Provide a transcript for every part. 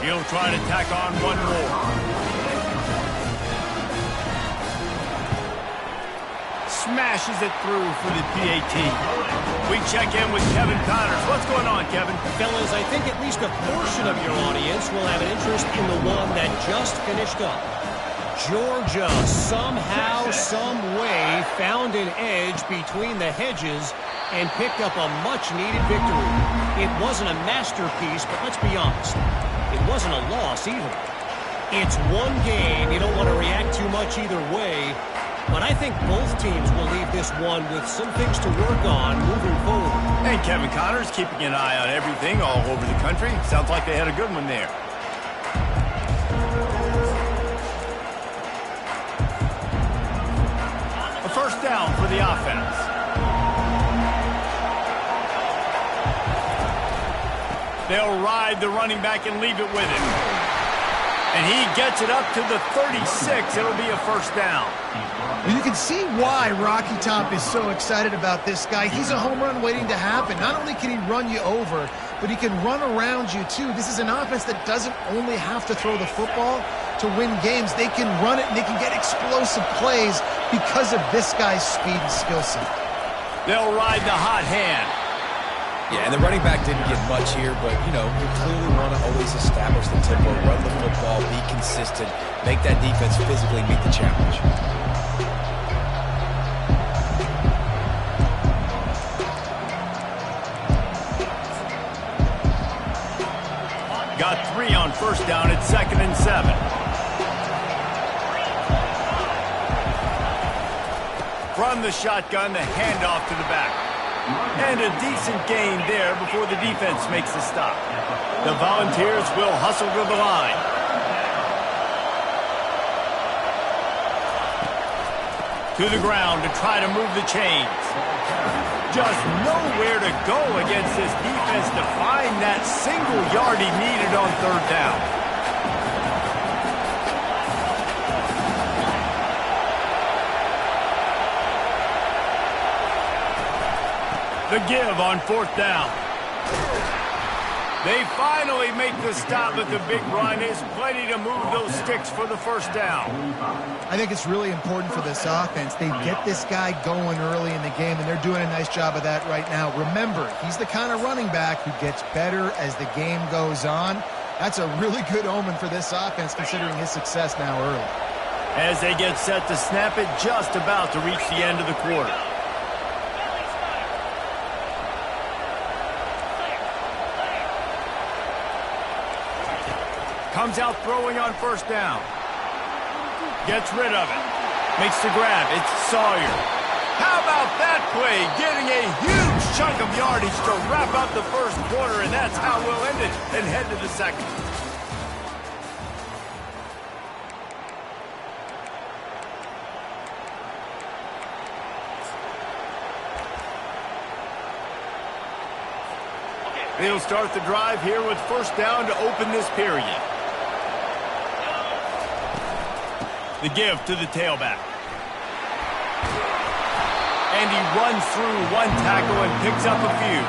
He'll try to tack on one more. Smashes it through for the PAT. We check in with Kevin Connors. What's going on, Kevin? Fellas, I think at least a portion of your audience will have an interest in the one that just finished up. Georgia somehow, some way found an edge between the hedges and picked up a much-needed victory. It wasn't a masterpiece, but let's be honest, it wasn't a loss either. It's one game. You don't want to react too much either way. But I think both teams will leave this one with some things to work on moving forward. And Kevin Connors keeping an eye on everything all over the country. Sounds like they had a good one there. A first down for the offense. They'll ride the running back and leave it with him. And he gets it up to the 36. It'll be a first down. Well, you can see why Rocky Top is so excited about this guy. He's a home run waiting to happen. Not only can he run you over, but he can run around you too. This is an offense that doesn't only have to throw the football to win games. They can run it and they can get explosive plays because of this guy's speed and skill set. They'll ride the hot hand. Yeah, and the running back didn't get much here, but, you know, you clearly want to always establish the tempo, run the football, be consistent, make that defense physically meet the challenge. Got 3 on first down at 2nd and 7. From the shotgun, the handoff to the back. And a decent gain there before the defense makes the stop. The Volunteers will hustle to the line. To the ground to try to move the chains. Just nowhere to go against this defense to find that single yard he needed on third down. The give on fourth down. They finally make the stop at the big run. Is plenty to move those sticks for the first down. I think it's really important for this offense. They get this guy going early in the game, and they're doing a nice job of that right now. Remember, he's the kind of running back who gets better as the game goes on. That's a really good omen for this offense, considering his success now early. As they get set to snap it, just about to reach the end of the quarter. Comes out throwing on first down. Gets rid of it. Makes the grab. It's Sawyer. How about that play? Getting a huge chunk of yardage to wrap up the first quarter, and that's how we'll end it and head to the second. They'll start the drive here with first down to open this period. The give to the tailback. And he runs through one tackle and picks up a few.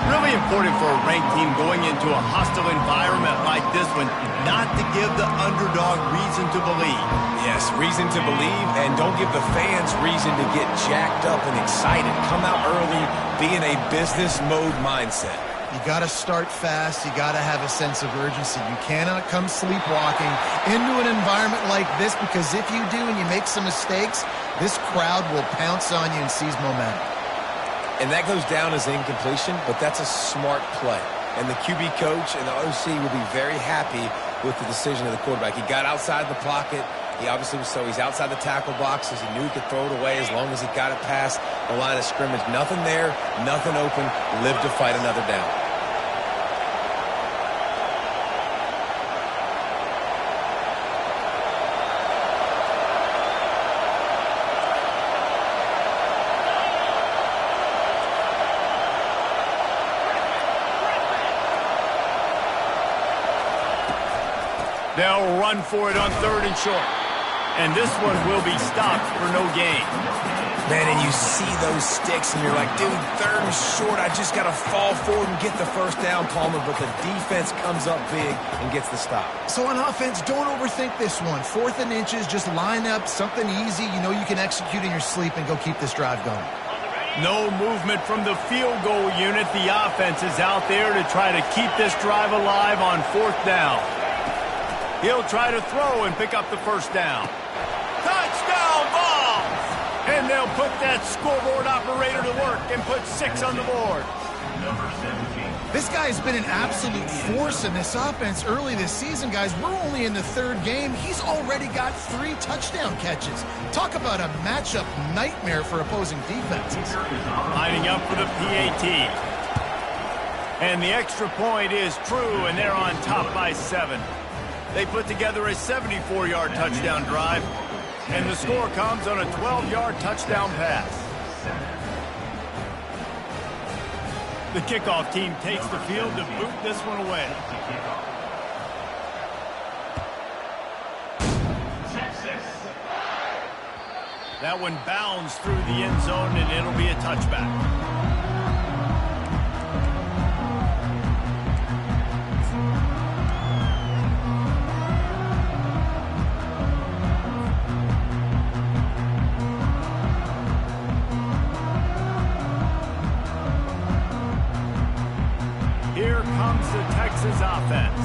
Really important for a ranked team going into a hostile environment like this one, not to give the underdog reason to believe. Yes, reason to believe, and don't give the fans reason to get jacked up and excited. Come out early, be in a business mode mindset. You got to start fast. You got to have a sense of urgency. You cannot come sleepwalking into an environment like this, because if you do and you make some mistakes, this crowd will pounce on you and seize momentum. And that goes down as incompletion, but that's a smart play. And the QB coach and the OC will be very happy with the decision of the quarterback. He got outside the pocket. He obviously was, so he's outside the tackle boxes. He knew he could throw it away as long as he got it past the line of scrimmage. Nothing there, nothing open. Live to fight another down. They'll run for it on third and short. And this one will be stopped for no gain. Man, and you see those sticks, and you're like, dude, third and short. I just got to fall forward and get the first down, Palmer. But the defense comes up big and gets the stop. So on offense, don't overthink this one. 4th and inches, just line up something easy. You know you can execute in your sleep and go keep this drive going. No movement from the field goal unit. The offense is out there to try to keep this drive alive on 4th down. He'll try to throw and pick up the first down. Touchdown ball! And they'll put that scoreboard operator to work and put 6 on the board. This guy's been an absolute force in this offense early this season, guys. We're only in the 3rd game. He's already got 3 touchdown catches. Talk about a matchup nightmare for opposing defenses. Lining up for the PAT. And the extra point is true, and they're on top by 7. They put together a 74-yard touchdown drive, and the score comes on a 12-yard touchdown pass. The kickoff team takes the field to boot this one away. That one bounds through the end zone, and it'll be a touchback. Offense.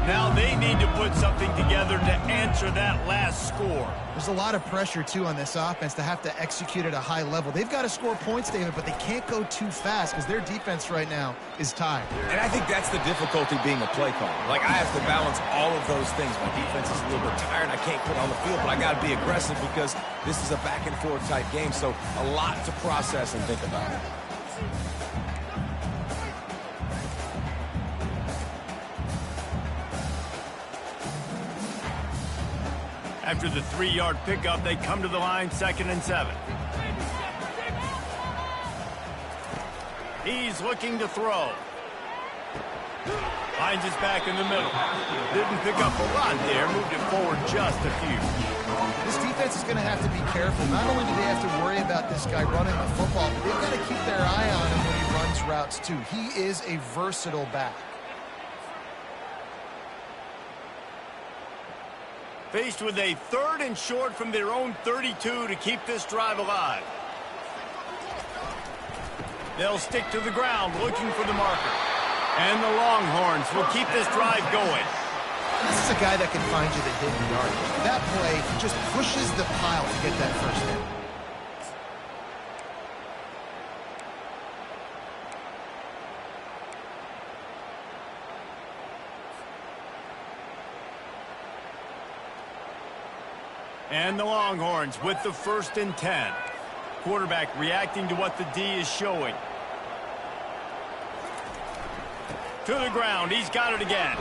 Now they need to put something together to answer that last score. There's a lot of pressure, too, on this offense to have to execute at a high level. They've got to score points, David, but they can't go too fast because their defense right now is tired. And I think that's the difficulty being a play caller. Like, I have to balance all of those things. My defense is a little bit tired. I can't quit on the field, but I got to be aggressive because this is a back-and-forth type game, so a lot to process and think about. After the 3-yard pickup, they come to the line, 2nd and 7. He's looking to throw. Finds his back in the middle. Didn't pick up a lot there, moved it forward just a few. This defense is going to have to be careful. Not only do they have to worry about this guy running the football, but they've got to keep their eye on him when he runs routes, too. He is a versatile back. Faced with a 3rd and short from their own 32 to keep this drive alive. They'll stick to the ground looking for the marker. And the Longhorns will keep this drive going. This is a guy that can find you the hidden yardage. That play, he just pushes the pile to get that first down. And the Longhorns with the 1st and 10. Quarterback reacting to what the D is showing. To the ground. He's got it again.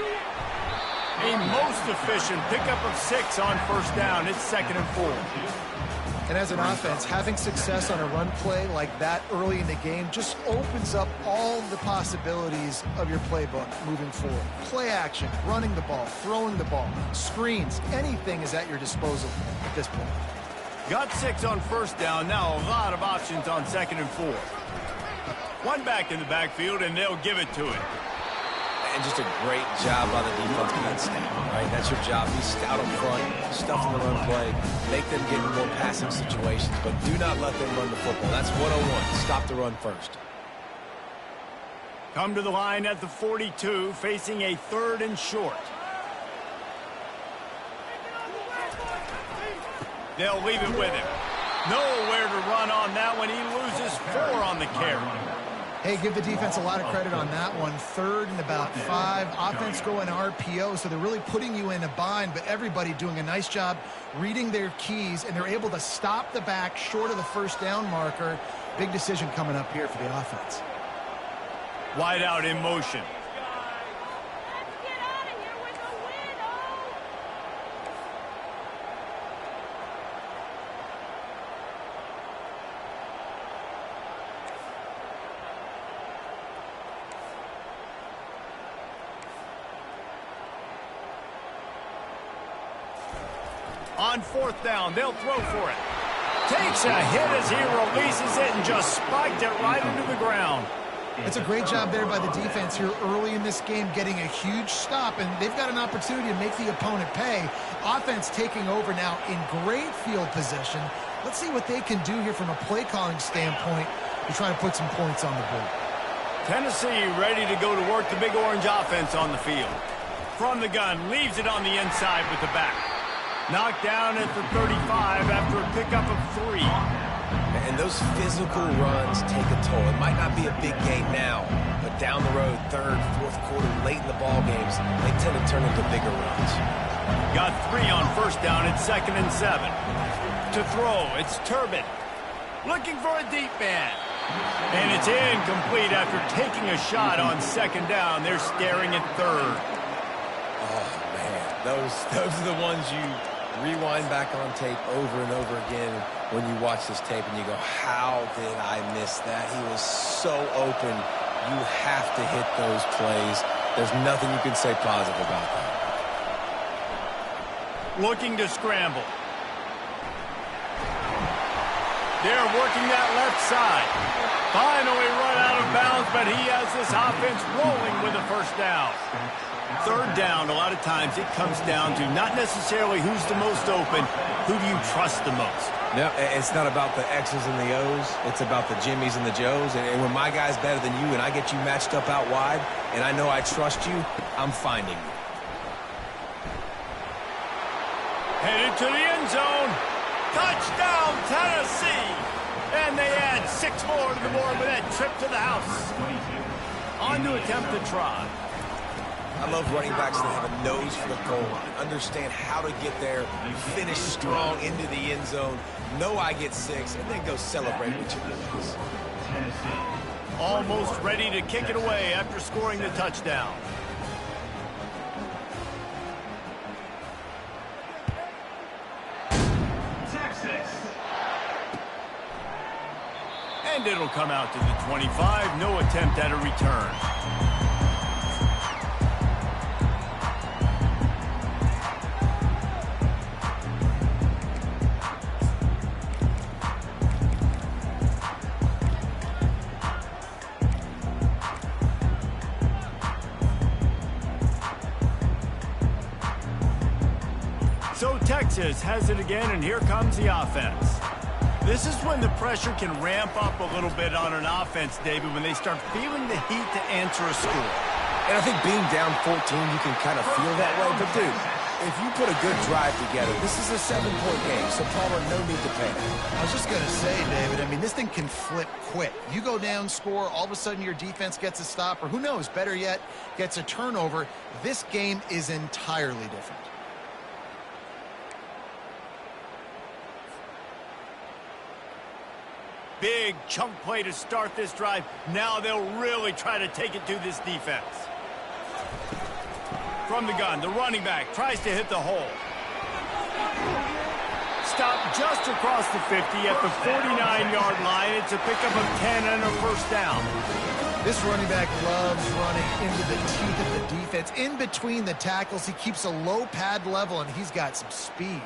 A most efficient pickup of 6 on 1st down. It's 2nd and 4. And as an offense, having success on a run play like that early in the game just opens up all the possibilities of your playbook moving forward. Play action, running the ball, throwing the ball, screens, anything is at your disposal at this point. Got 6 on 1st down. Now a lot of options on 2nd and 4. One back in the backfield, and they'll give it to him. And just a great job by the defense being stout, right? That's your job. Be stout up front, stuff in the run play, make them get in more passing situations, but do not let them run the football. That's 101. Stop the run first. Come to the line at the 42, facing a 3rd and short. They'll leave it with him. Nowhere to run on that one. He loses 4 on the carry. Hey, give the defense a lot of credit on that one. 3rd and about 5. Offense going RPO, so they're really putting you in a bind, but everybody doing a nice job reading their keys, and they're able to stop the back short of the 1st down marker. Big decision coming up here for the offense. Wide out in motion. On 4th down, they'll throw for it. Takes a hit as he releases it and just spiked it right into the ground. It's a great job there by the defense here early in this game, getting a huge stop, and they've got an opportunity to make the opponent pay. Offense taking over now in great field position. Let's see what they can do here from a play-calling standpoint to try to put some points on the board. Tennessee ready to go to work the Big Orange offense on the field. From the gun, leaves it on the inside with the back. Knocked down at the 35 after a pickup of 3. And those physical runs take a toll. It might not be a big game now, but down the road, third, fourth quarter, late in the ball games, they tend to turn into bigger runs. Got 3 on first down at 2nd and 7. To throw, it's Turbin. Looking for a deep man. And it's incomplete after taking a shot on 2nd down. They're staring at 3rd. Oh, man. Those are the ones you rewind back on tape over and over again when you watch this tape and you go, how did I miss that? He was so open. You have to hit those plays. There's nothing you can say positive about that. Looking to scramble. They're working that left side. Finally run out of bounds, but he has this offense rolling with a first down. 3rd down, a lot of times it comes down to not necessarily who's the most open, who do you trust the most? No, it's not about the X's and the O's. It's about the Jimmies and the Joes. And when my guy's better than you and I get you matched up out wide and I know I trust you, I'm finding you. Headed to the end zone. Touchdown, Tennessee! And they add 6 more to the board with that trip to the house. On to attempt the try. I love running backs that have a nose for the goal line, understand how to get there, finish strong into the end zone, know I get 6, and then go celebrate with your boys. Almost ready to kick it away after scoring the touchdown. And it'll come out to the 25. No attempt at a return. So Texas has it again, and here comes the offense. This is when the pressure can ramp up a little bit on an offense, David, when they start feeling the heat to answer a score. And I think being down 14, you can kind of feel that way. But, dude, if you put a good drive together, this is a 7-point game, so Palmer, no need to panic. I was just going to say, David, I mean, this thing can flip quick. You go down, score, all of a sudden your defense gets a stop, or who knows, better yet, gets a turnover. This game is entirely different. Big chunk play to start this drive. Now they'll really try to take it to this defense. From the gun, the running back tries to hit the hole. Stopped just across the 50 at the 49-yard line. It's a pickup of 10 and a first down. This running back loves running into the teeth of the defense. In between the tackles, he keeps a low pad level, and he's got some speed.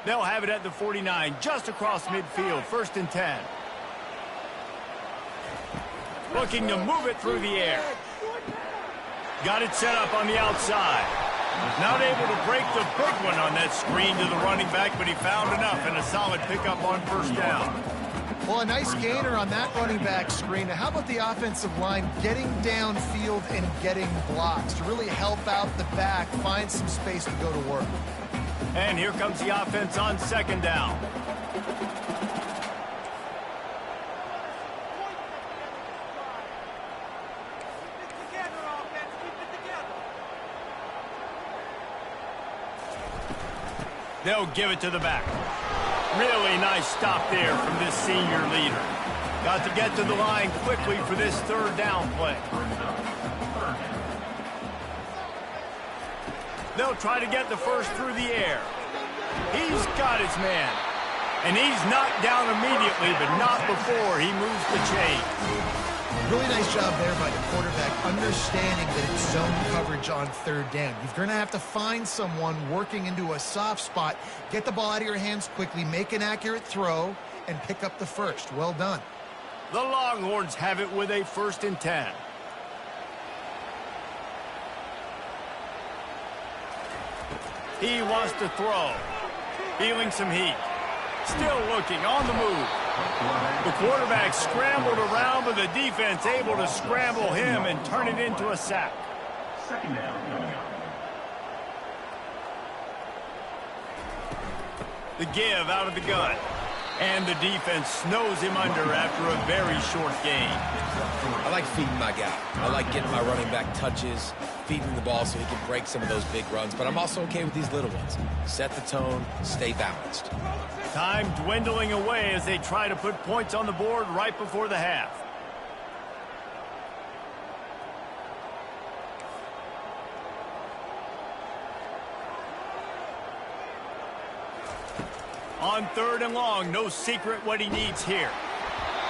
They'll have it at the 49, just across midfield, 1st and 10. Looking to move it through the air. Got it set up on the outside. Not able to break the big one on that screen to the running back, but he found enough and a solid pickup on first down. Well, a nice gainer on that running back screen. Now, how about the offensive line getting downfield and getting blocks to really help out the back, find some space to go to work? And here comes the offense on 2nd down. They'll give it to the back. Really nice stop there from this senior leader. Got to get to the line quickly for this 3rd down play. They'll try to get the first through the air. He's got his man. And he's knocked down immediately, but not before he moves the chain. Really nice job there by the quarterback, understanding that it's zone coverage on third down. You're going to have to find someone working into a soft spot, get the ball out of your hands quickly, make an accurate throw, and pick up the first. Well done. The Longhorns have it with a 1st and 10. He wants to throw. Feeling some heat. Still looking on the move. The quarterback scrambled around, but the defense able to scramble him and turn it into a sack. 2nd down coming up. The give out of the gun. And the defense snows him under after a very short game. I like feeding my guy. I like getting my running back touches, feeding the ball so he can break some of those big runs. But I'm also okay with these little ones. Set the tone, stay balanced. Time dwindling away as they try to put points on the board right before the half. On 3rd and long, no secret what he needs here.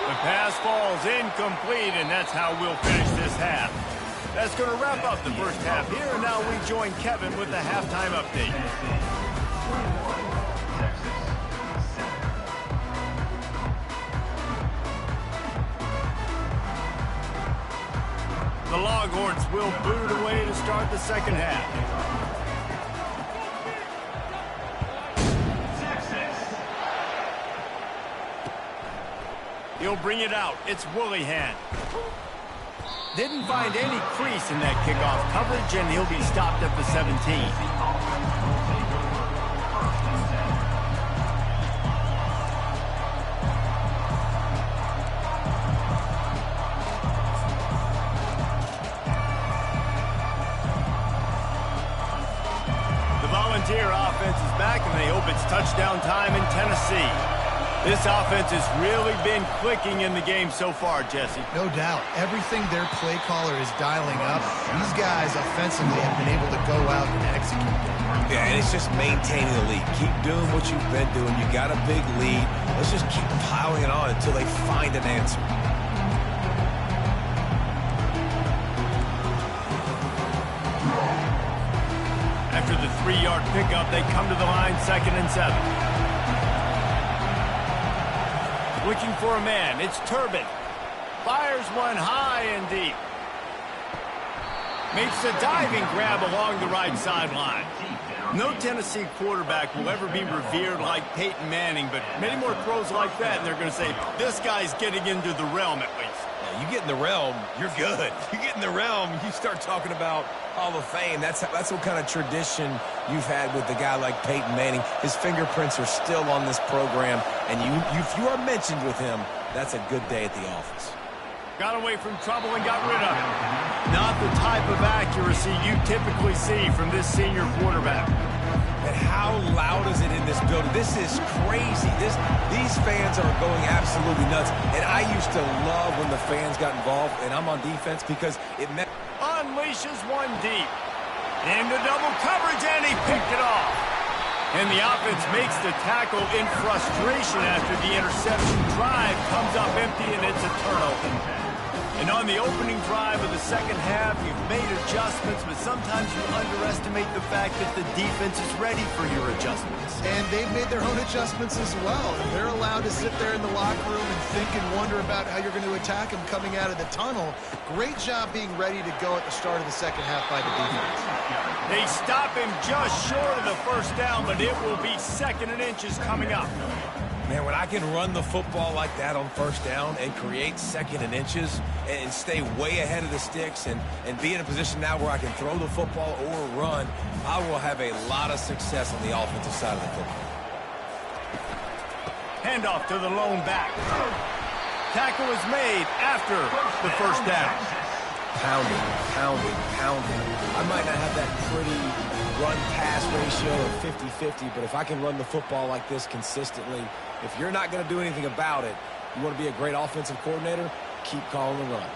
The pass falls incomplete, and that's how we'll finish this half. That's going to wrap up the first half here, and now we join Kevin with the halftime update. The Longhorns will boot it away to start the second half. He'll bring it out. It's Woolihan. Didn't find any crease in that kickoff coverage, and he'll be stopped at the 17. The Volunteer offense is back, and they hope it's touchdown time in Tennessee. This offense has really been clicking in the game so far, Jesse. No doubt. Everything their play caller is dialing up, these guys offensively have been able to go out and execute. Yeah, and it's just maintaining the lead. Keep doing what you've been doing. You got a big lead. Let's just keep piling it on until they find an answer. After the 3-yard pickup, they come to the line 2nd and 7. Looking for a man. It's Turbin. Fires one high and deep. Makes a diving grab along the right sideline. No Tennessee quarterback will ever be revered like Peyton Manning, but many more throws like that, and they're going to say, this guy's getting into the realm at least. Yeah, you get in the realm, you're good. You get in the realm, you start talking about Hall of Fame. That's what kind of tradition you've had with a guy like Peyton Manning. His fingerprints are still on this program, and if you are mentioned with him, that's a good day at the office. Got away from trouble and got rid of it. Not the type of accuracy you typically see from this senior quarterback. And how loud is it in this building? This is crazy. These fans are going absolutely nuts. And I used to love when the fans got involved, and I'm on defense because it meant... Unleashes one deep. Into double coverage, and he picked it off. And the offense makes the tackle in frustration after the interception. Drive comes up empty, and it's a turnover. And on the opening drive of the second half, you've made adjustments, but sometimes you underestimate the fact that the defense is ready for your adjustments. And they've made their own adjustments as well. And they're allowed to sit there in the locker room and think and wonder about how you're going to attack them coming out of the tunnel. Great job being ready to go at the start of the second half by the defense. They stop him just short of the first down, but it will be 2nd and inches coming up. Man, when I can run the football like that on first down and create 2nd and inches and stay way ahead of the sticks and be in a position now where I can throw the football or run, I will have a lot of success on the offensive side of the football. Handoff to the lone back. Tackle is made after the first down. Pounding, pounding, pounding. I might not have that pretty run-pass ratio of 50-50, but if I can run the football like this consistently, if you're not going to do anything about it, you want to be a great offensive coordinator, keep calling the run.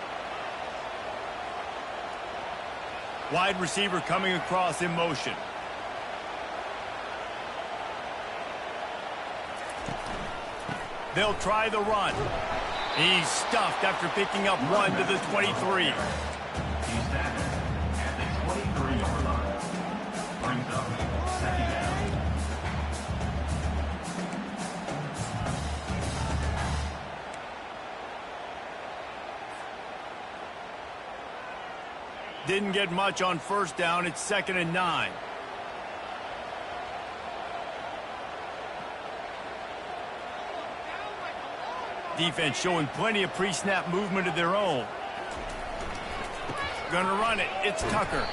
Wide receiver coming across in motion. They'll try the run. He's stuffed after picking up 1 to the 23. He's tackled at the 23-yard line. Brings up second down. Didn't get much on first down. It's 2nd and 9. Defense showing plenty of pre-snap movement of their own. Gonna run it. It's Tucker.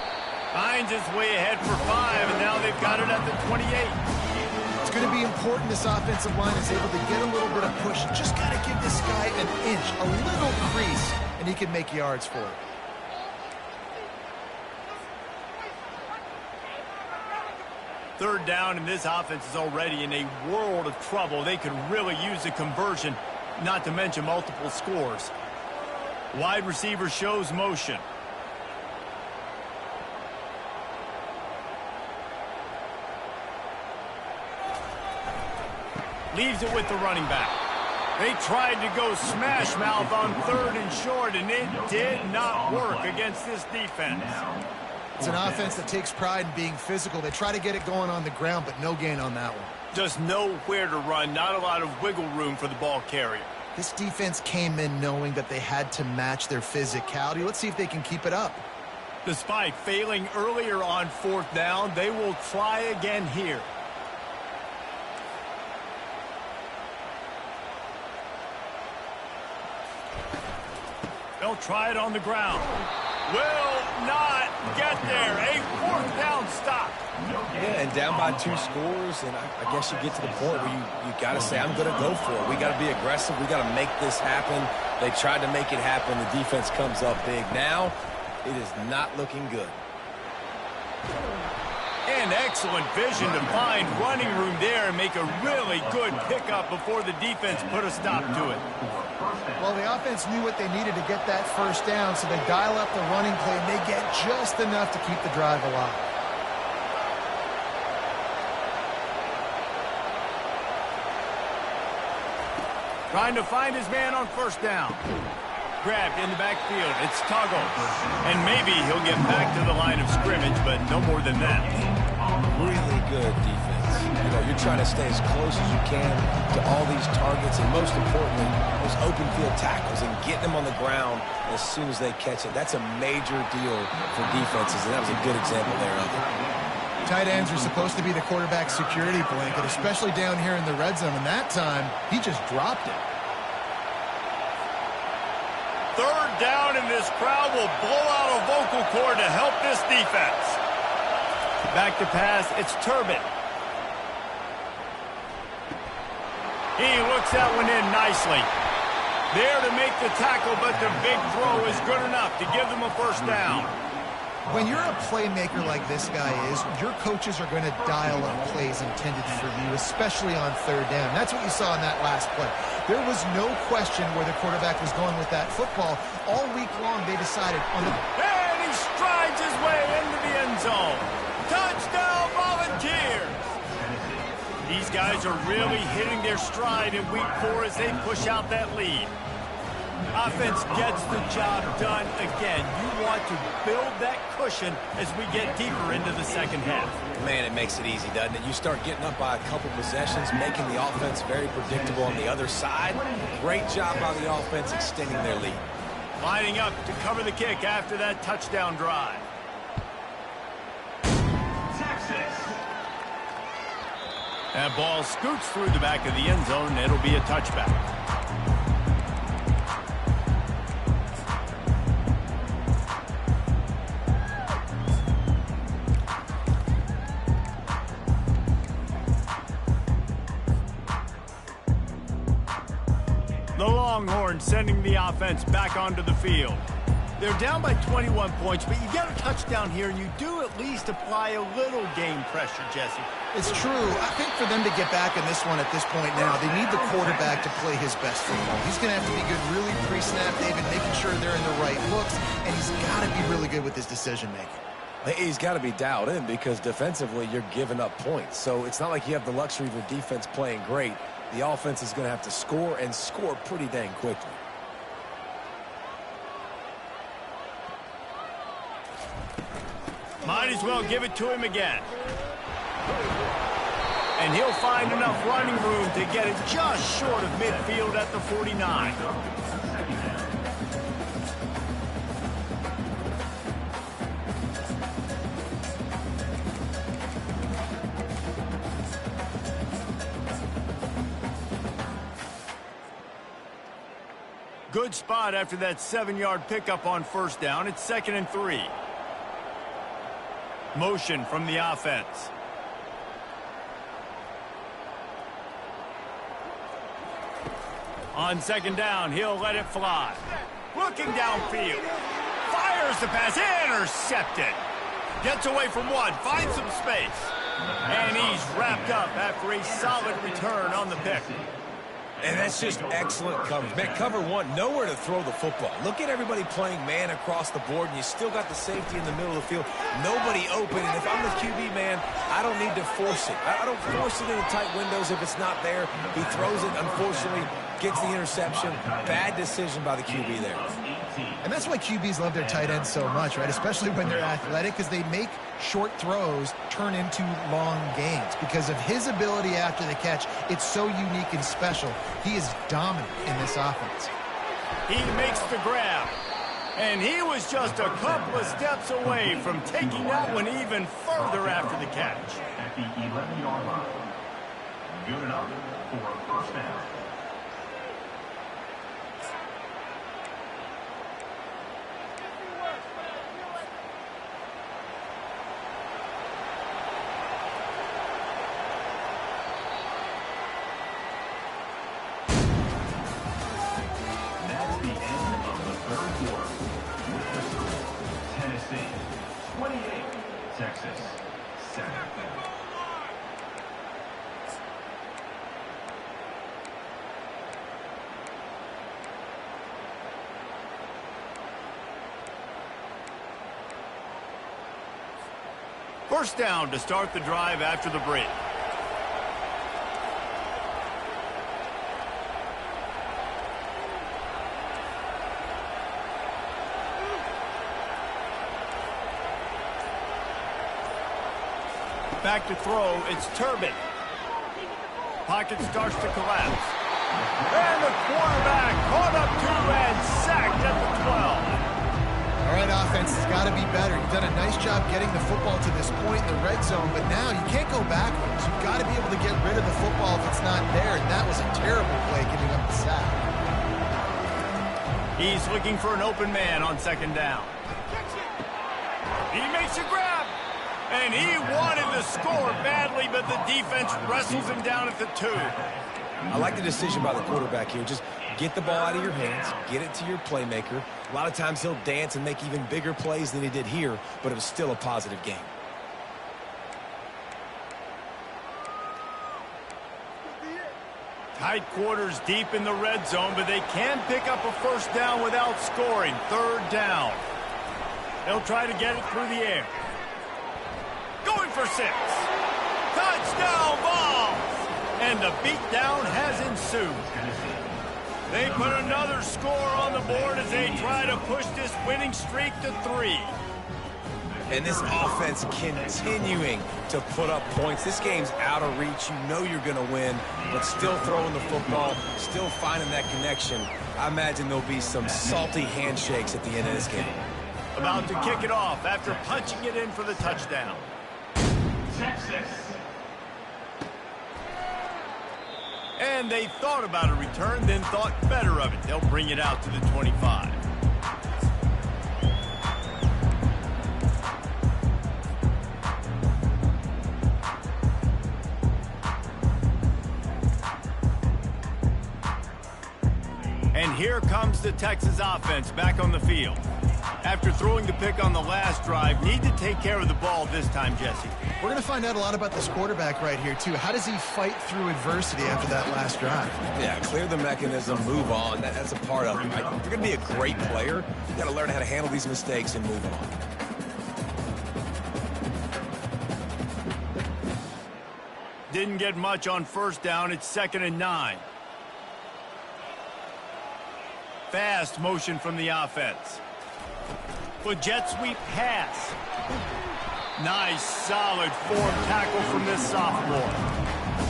Finds his way ahead for 5, and now they've got it at the 28. It's going to be important this offensive line is able to get a little bit of push. Just got to give this guy an inch, a little crease, and he can make yards for it. Third down, and this offense is already in a world of trouble. They could really use a conversion, not to mention multiple scores. Wide receiver shows motion. Leaves it with the running back. They tried to go smash mouth on 3rd and short, and it did not work against this defense. It's an offense that takes pride in being physical. They try to get it going on the ground, but no gain on that one. Just nowhere to run, not a lot of wiggle room for the ball carrier. This defense came in knowing that they had to match their physicality. Let's see if they can keep it up. Despite failing earlier on 4th down, they will try again here. They'll try it on the ground. Will not get there. A 4th down stop. Yeah, and down by 2 scores, and I guess you get to the point where you got to say, I'm going to go for it. We got to be aggressive. We got to make this happen. They tried to make it happen. The defense comes up big. Now, it is not looking good. And excellent vision to find running room there and make a really good pickup before the defense put a stop to it. Well, the offense knew what they needed to get that first down, so they dial up the running play, and they get just enough to keep the drive alive. Trying to find his man on first down. Grabbed in the backfield. It's Tuggle. And maybe he'll get back to the line of scrimmage, but no more than that. Really good defense. You know, you're trying to stay as close as you can to all these targets, and most importantly, those open field tackles and getting them on the ground as soon as they catch it. That's a major deal for defenses, and that was a good example there of it. Tight ends are supposed to be the quarterback's security blanket, especially down here in the red zone, and that time, he just dropped it. 3rd down, and this crowd will blow out a vocal cord to help this defense. Back to pass, it's Turbin. He looks that one in nicely. There to make the tackle, but the big throw is good enough to give them a first down. When you're a playmaker like this guy is, your coaches are going to dial up plays intended for you, especially on 3rd down. That's what you saw in that last play. There was no question where the quarterback was going with that football. All week long, they decided on the... And he strides his way into the end zone. Touchdown, Volunteers! These guys are really hitting their stride in week 4 as they push out that lead. Offense gets the job done again. You want to build that cushion as we get deeper into the second half. Man, it makes it easy, doesn't it? You start getting up by a couple possessions, making the offense very predictable on the other side. Great job by the offense extending their lead. Lining up to cover the kick after that touchdown drive. Texas. That ball scoots through the back of the end zone, and it'll be a touchback. The Longhorns sending the offense back onto the field. They're down by 21 points, but you get a touchdown here, and you do at least apply a little game pressure, Jesse. It's true. I think for them to get back in this one at this point now, they need the quarterback to play his best football. He's going to have to be good really pre-snap, David, making sure they're in the right looks, and he's got to be really good with his decision-making. He's got to be dialed in because defensively you're giving up points. So it's not like you have the luxury of the defense playing great. The offense is going to have to score and score pretty dang quickly. Might as well give it to him again. And he'll find enough running room to get it just short of midfield at the 49. Good spot after that 7-yard pickup on first down. It's 2nd and 3. Motion from the offense. On 2nd down, he'll let it fly. Looking downfield. Fires the pass. Intercepted. Gets away from one. Finds some space. And he's wrapped up after a solid return on the pick. And that's just excellent coverage. Man, cover one, nowhere to throw the football. Look at everybody playing man across the board, and you still got the safety in the middle of the field. Nobody open, and if I'm the QB, man, I don't need to force it. I don't force it into tight windows if it's not there. He throws it, unfortunately, gets the interception. Bad decision by the QB there. And that's why QBs love their tight ends so much, right? Especially when they're athletic, because they make short throws turn into long gains. Because of his ability after the catch, it's so unique and special. He is dominant in this offense. He makes the grab. And he was just a couple of steps away from taking that one even further after the catch. At the 11-yard line. Good enough for a first down. Texas, 7. First down to start the drive after the break. Back to throw, it's Turbin. Pocket starts to collapse. And the quarterback caught up to and sacked at the 12. All right, offense has got to be better. You've done a nice job getting the football to this point in the red zone, but now you can't go backwards. You've got to be able to get rid of the football if it's not there, and that was a terrible play giving up the sack. He's looking for an open man on 2nd down. He makes a grab. And he wanted to score badly, but the defense wrestles him down at the 2. I like the decision by the quarterback here. Just get the ball out of your hands, get it to your playmaker. A lot of times he'll dance and make even bigger plays than he did here, but it was still a positive game. Tight quarters deep in the red zone, but they can pick up a first down without scoring. 3rd down. They'll try to get it through the air. Going for 6. Touchdown Vols! And the beatdown has ensued. They put another score on the board as they try to push this winning streak to 3. And this offense continuing to put up points. This game's out of reach. You know you're going to win, but still throwing the football, still finding that connection. I imagine there'll be some salty handshakes at the end of this game. About to kick it off after punching it in for the touchdown. Texas. And they thought about a return, then thought better of it. They'll bring it out to the 25. And here comes the Texas offense back on the field. After throwing the pick on the last drive, need to take care of the ball this time, Jesse. We're going to find out a lot about this quarterback right here, too. How does he fight through adversity after that last drive? Yeah, clear the mechanism, move on. That's a part of it. Right? If you're going to be a great player, you got to learn how to handle these mistakes and move on. Didn't get much on first down. It's 2nd and 9. Fast motion from the offense. For jet sweep pass. Nice, solid form tackle from this sophomore.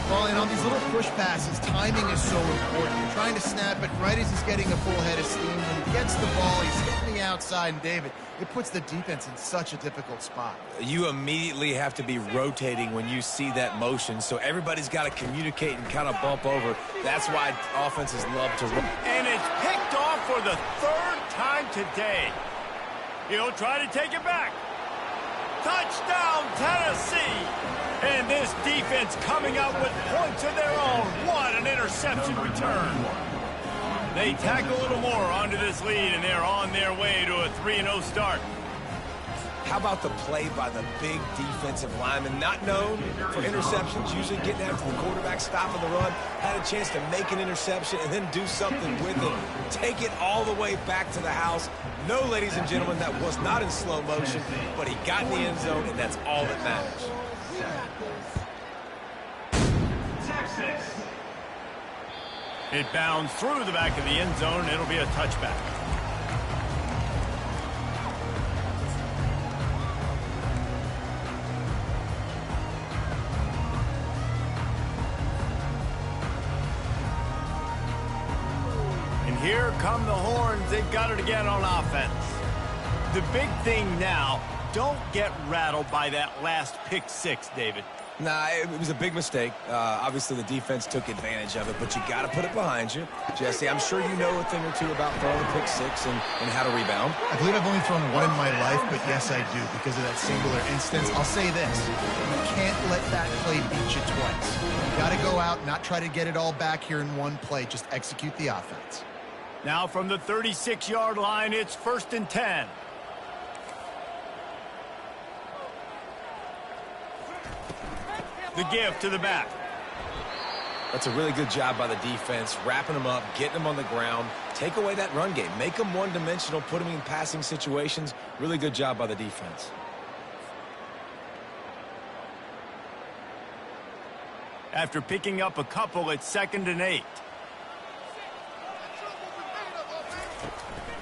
Well, and on these little push passes, timing is so important. You're trying to snap it right as he's getting a full head of steam. When he gets the ball, he's hitting the outside, and David, it puts the defense in such a difficult spot. You immediately have to be rotating when you see that motion, so everybody's got to communicate and kind of bump over. That's why offenses love to run. And it's picked off for the third time today. He'll try to take it back. Touchdown, Tennessee! And this defense coming out with points of their own. What an interception return. They tack a little more onto this lead, and they're on their way to a 3-0 start. How about the play by the big defensive lineman, not known for interceptions, usually getting after the quarterback, stopping the run, had a chance to make an interception and then do something with it, take it all the way back to the house. No, ladies and gentlemen, that was not in slow motion, but he got in the end zone, and that's all that matters. Texas. It bounds through the back of the end zone. It'll be a touchback. And here come the horns. They've got it again on offense. The big thing now, don't get rattled by that last pick six, David. Nah, it was a big mistake. Obviously, the defense took advantage of it, but you got to put it behind you. Jesse, I'm sure you know a thing or two about throwing a pick six and how to rebound. I believe I've only thrown one in my life, but yes, I do, because of that singular instance. I'll say this. You can't let that play beat you twice. You got to go out, not try to get it all back here in one play. Just execute the offense. Now from the 36-yard line, it's 1st and 10. The give to the back. That's a really good job by the defense, wrapping them up, getting them on the ground. Take away that run game. Make them one-dimensional, put them in passing situations. Really good job by the defense. After picking up a couple, it's 2nd and 8.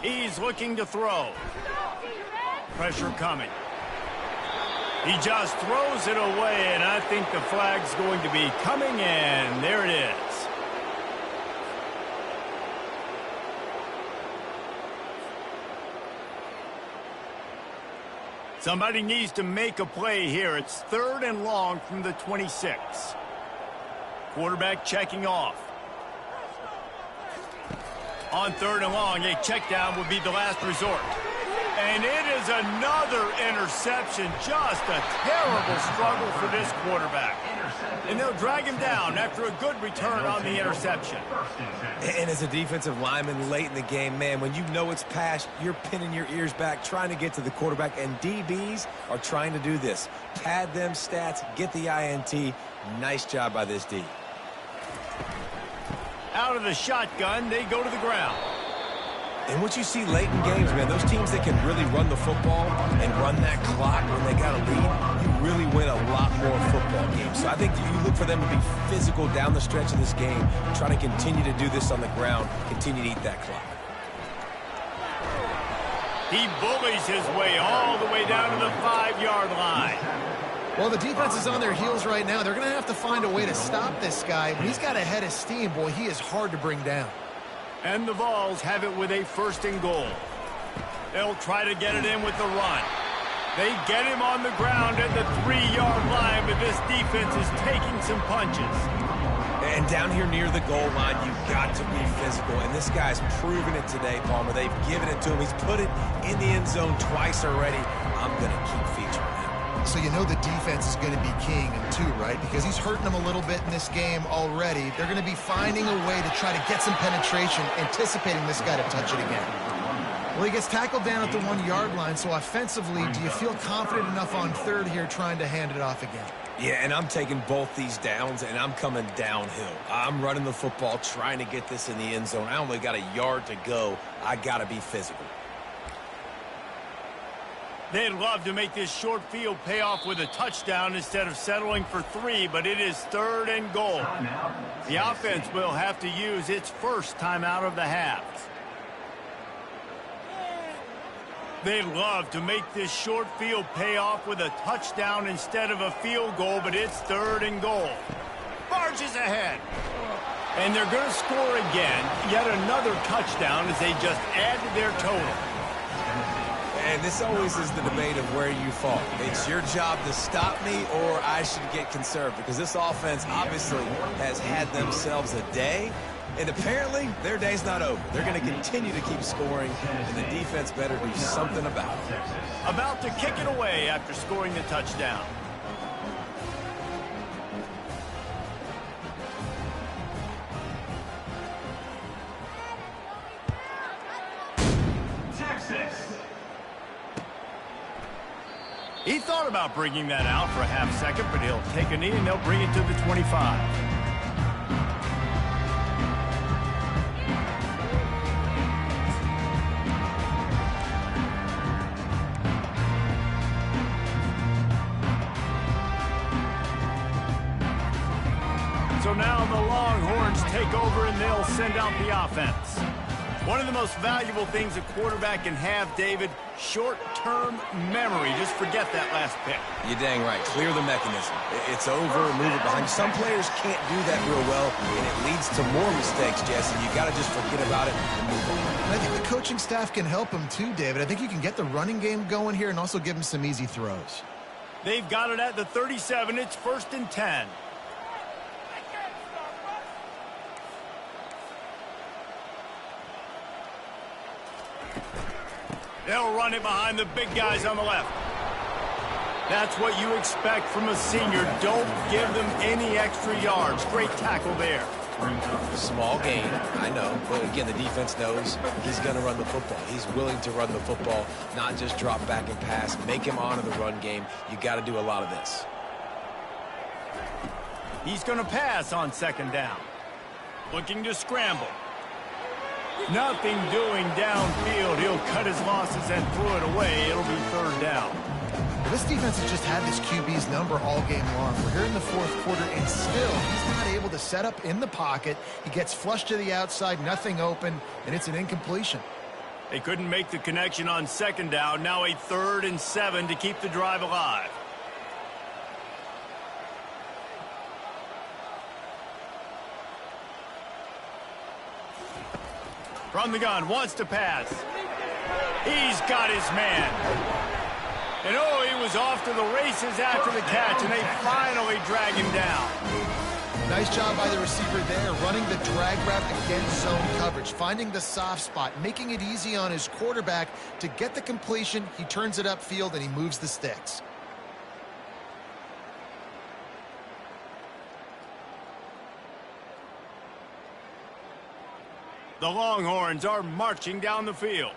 He's looking to throw. Pressure coming. He just throws it away, and I think the flag's going to be coming in. There it is. Somebody needs to make a play here. It's 3rd and long from the 26. Quarterback checking off. On 3rd and long, a check down would be the last resort. And it is another interception. Just a terrible struggle for this quarterback. And they'll drag him down after a good return on the interception. And as a defensive lineman late in the game, man, when you know it's past, you're pinning your ears back, trying to get to the quarterback. And DBs are trying to do this. Pad them stats, get the INT. Nice job by this D. Out of the shotgun, they go to the ground. And what you see late in games, man, those teams that can really run the football and run that clock when they got a lead, you really win a lot more football games. So I think you look for them to be physical down the stretch of this game, trying to continue to do this on the ground, continue to eat that clock. He bullies his way all the way down to the 5-yard line. Well, the defense is on their heels right now. They're going to have to find a way to stop this guy. When he's got a head of steam, boy, he is hard to bring down. And the Vols have it with a 1st and goal. They'll try to get it in with the run. They get him on the ground at the 3-yard line, but this defense is taking some punches. And down here near the goal line, you've got to be physical. And this guy's proven it today, Palmer. They've given it to him. He's put it in the end zone twice already. I'm going to keep featuring him. So you know the defense is going to be keying him too, right? Because he's hurting them a little bit in this game already. They're going to be finding a way to try to get some penetration, anticipating this guy to touch it again. Well, he gets tackled down at the 1-yard line, so offensively, do you feel confident enough on 3rd here trying to hand it off again? Yeah, and I'm taking both these downs, and I'm coming downhill. I'm running the football, trying to get this in the end zone. I only got a yard to go. I got to be physical. They'd love to make this short field pay off with a touchdown instead of settling for 3, but it is 3rd and goal. The offense will have to use its first timeout of the half. They love to make this short field pay off with a touchdown instead of a field goal, but it's 3rd and goal. Marches ahead. And they're going to score again. Yet another touchdown as they just add to their total. And this always is the debate of where you fall. It's your job to stop me, or I should get conserved, because this offense obviously has had themselves a day, and apparently their day's not over. They're going to continue to keep scoring, and the defense better do something about it. About to kick it away after scoring the touchdown. Texas. He thought about bringing that out for a half second, but he'll take a knee and they'll bring it to the 25. So now the Longhorns take over and they'll send out the offense. One of the most valuable things a quarterback can have, David, short-term memory. Just forget that last pick. You're dang right. Clear the mechanism. It's over, move it behind. Some players can't do that real well, and it leads to more mistakes, Jesse. You got to just forget about it and move on. And I think the coaching staff can help him too, David. I think you can get the running game going here and also give him some easy throws. They've got it at the 37. It's 1st and 10. They'll run it behind the big guys on the left. That's what you expect from a senior. Don't give them any extra yards. Great tackle there. Small gain, I know, but again, the defense knows he's going to run the football. He's willing to run the football, not just drop back and pass. Make him honor the run game. You got to do a lot of this. He's going to pass on 2nd down. Looking to scramble. Nothing doing downfield. He'll cut his losses and throw it away. It'll be 3rd down. This defense has just had this QB's number all game long. We're here in the 4th quarter, and still he's not able to set up in the pocket. He gets flushed to the outside, nothing open, and it's an incompletion. They couldn't make the connection on 2nd down. Now a 3rd and 7 to keep the drive alive. From the gun, wants to pass. He's got his man. And oh, he was off to the races after the catch, and they finally drag him down. Nice job by the receiver there, running the drag route against zone coverage, finding the soft spot, making it easy on his quarterback to get the completion. He turns it upfield, and he moves the sticks. The Longhorns are marching down the field.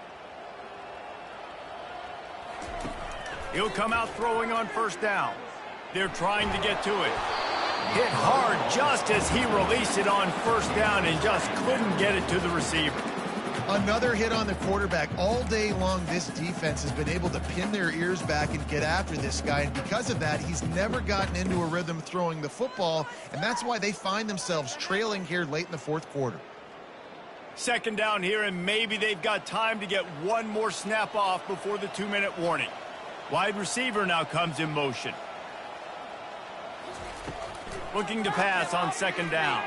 He'll come out throwing on 1st down. They're trying to get to it. Hit hard just as he released it on 1st down and just couldn't get it to the receiver. Another hit on the quarterback. All day long, this defense has been able to pin their ears back and get after this guy, and because of that, he's never gotten into a rhythm throwing the football, and that's why they find themselves trailing here late in the 4th quarter. 2nd down here, and maybe they've got time to get one more snap off before the 2-minute warning. Wide receiver now comes in motion. Looking to pass on 2nd down.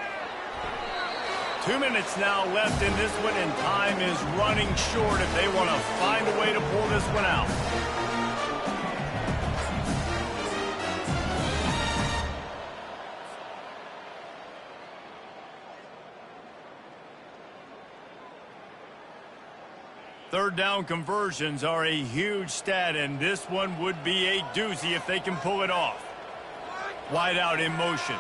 2 minutes now left in this one, and time is running short if they want to find a way to pull this one out. Third down conversions are a huge stat, and this one would be a doozy if they can pull it off. Wide out in motion.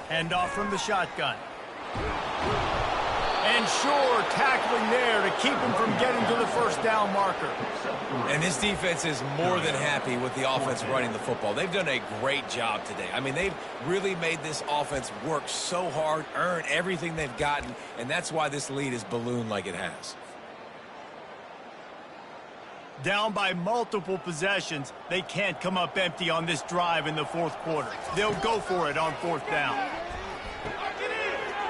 Hand off from the shotgun. And sure, tackling there to keep him from getting to the 1st down marker. And this defense is more than happy with the offense running the football. They've done a great job today. I mean, they've really made this offense work so hard, earn everything they've gotten, and that's why this lead is ballooned like it has. Down by multiple possessions, they can't come up empty on this drive in the 4th quarter. They'll go for it on 4th down.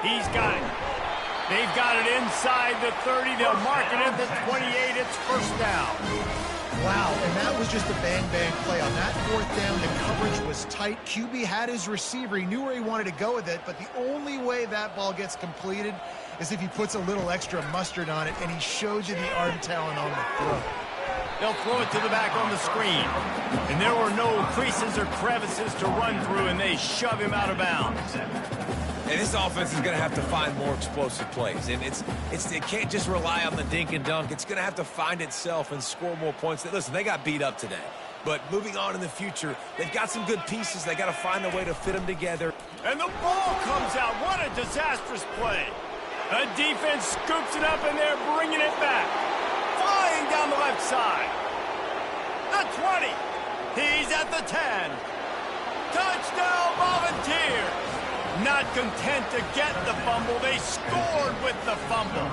He's got it. They've got it inside the 30. They'll mark it at the 28. It's first down. Wow, and that was just a bang-bang play. On that fourth down, the coverage was tight. QB had his receiver. He knew where he wanted to go with it, but the only way that ball gets completed is if he puts a little extra mustard on it, and he showed you the arm talent on the throw. They'll throw it to the back on the screen. And there were no creases or crevices to run through, and they shove him out of bounds. And this offense is going to have to find more explosive plays. And it can't just rely on the dink and dunk. It's going to have to find itself and score more points. Listen, they got beat up today. But moving on in the future, they've got some good pieces. They got to find a way to fit them together. And the ball comes out. What a disastrous play. The defense scoops it up, and they're bringing it back. Flying down the left side. The 20. He's at the 10. Touchdown, Volunteers. Not content to get the fumble, they scored with the fumble.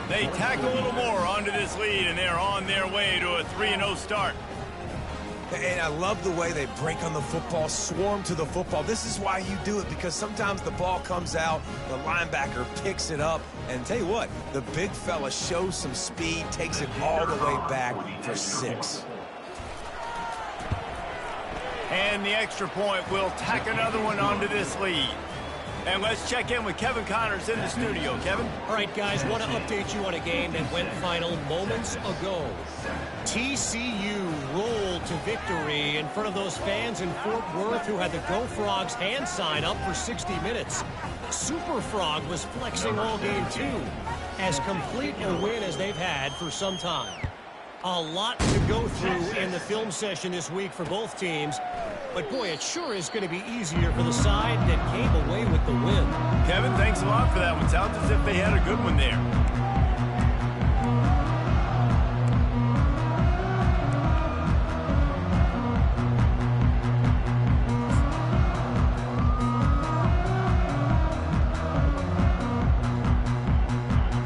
They tack a little more onto this lead, and they're on their way to a 3-0 start. And I love the way they break on the football, swarm to the football. This is why you do it, because sometimes the ball comes out, the linebacker picks it up, and tell you what, the big fella shows some speed, takes it all the way back for 6. And the extra point will tack another one onto this lead. And let's check in with Kevin Connors in the studio. Kevin? All right, guys, want to update you on a game that went final moments ago. TCU rolled to victory in front of those fans in Fort Worth who had the Go Frogs hand sign up for 60 minutes. Super Frog was flexing all game, too. As complete a win as they've had for some time. A lot to go through in the film session this week for both teams. But, boy, it sure is going to be easier for the side that came away with the win. Kevin, thanks a lot for that one. Sounds as if they had a good one there.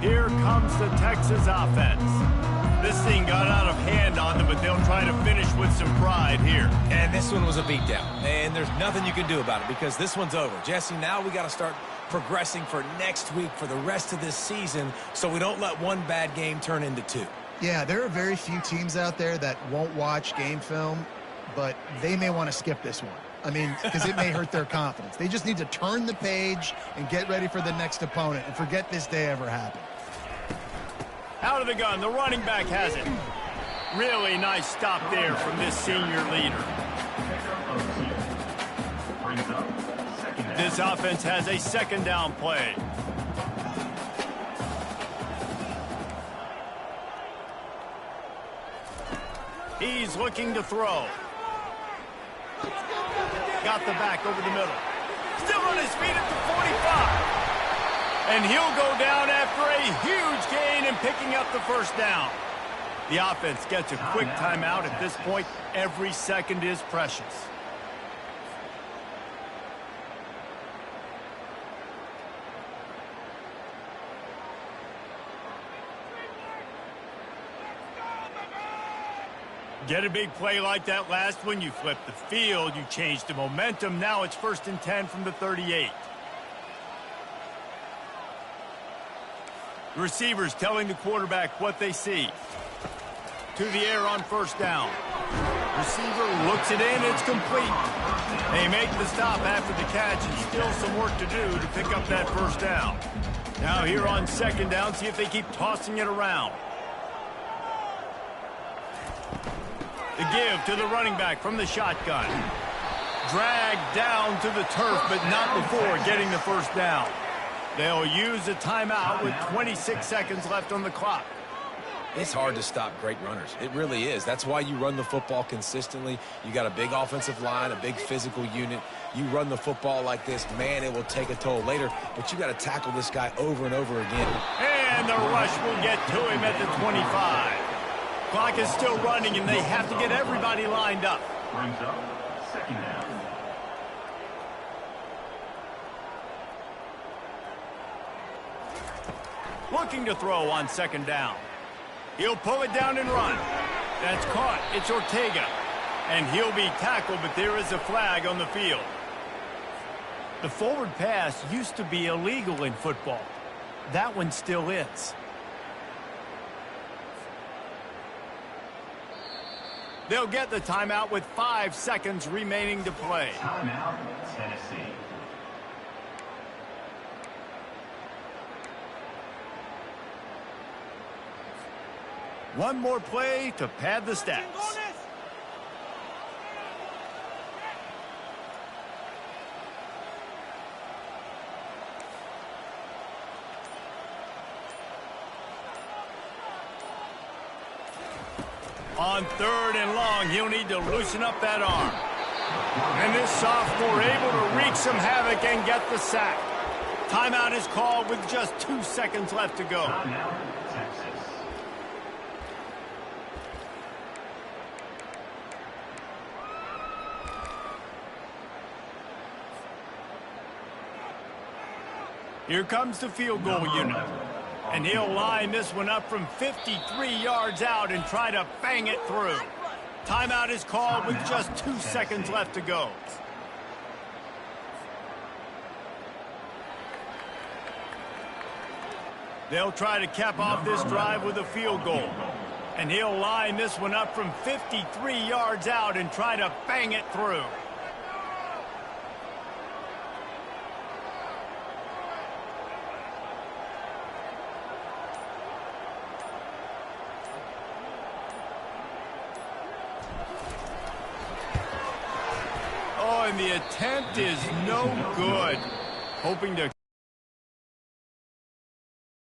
Here comes the Texas offense. This thing got out of hand on them, but they'll try to finish with some pride here. And this one was a beatdown. And there's nothing you can do about it because this one's over. Jesse, now we got to start progressing for next week for the rest of this season so we don't let one bad game turn into 2. Yeah, there are very few teams out there that won't watch game film, but they may want to skip this one. I mean, because it may hurt their confidence. They just need to turn the page and get ready for the next opponent and forget this day ever happened. Out of the gun, the running back has it. Really nice stop there from this senior leader. This offense has a second down play. He's looking to throw. Got the back over the middle. Still on his feet at the 45. And he'll go down after a huge gain and picking up the first down. The offense gets a quick timeout at this point. Every second is precious. Get a big play like that last one, you flip the field, you change the momentum. Now it's 1st and 10 from the 38. The receivers telling the quarterback what they see. To the air on first down. Receiver looks it in, it's complete. They make the stop after the catch and still some work to do to pick up that first down. Now here on second down, see if they keep tossing it around. The give to the running back from the shotgun. Dragged down to the turf, but not before getting the first down. They'll use a timeout with 26 seconds left on the clock. It's hard to stop great runners. It really is. That's why you run the football consistently. You got a big offensive line, a big physical unit. You run the football like this, man, it will take a toll later. But you got to tackle this guy over and over again. And the rush will get to him at the 25. Clock is still running, and they have to get everybody lined up. Brings up second down. Looking to throw on second down. He'll pull it down and run. That's caught. It's Ortega. And he'll be tackled, but there is a flag on the field. The forward pass used to be illegal in football. That one still is. They'll get the timeout with 5 seconds remaining to play. Timeout, Tennessee. One more play to pad the stats. On 3rd and long, he'll need to loosen up that arm. And this sophomore able to wreak some havoc and get the sack. Timeout is called with just 2 seconds left to go. Timeout, Texas. Here comes the field goal unit. And he'll line this one up from 53 yards out and try to bang it through. Timeout is called with just 2 seconds left to go. They'll try to cap off this drive with a field goal. And he'll line this one up from 53 yards out and try to bang it through. Oh, and the attempt is no good. Hoping to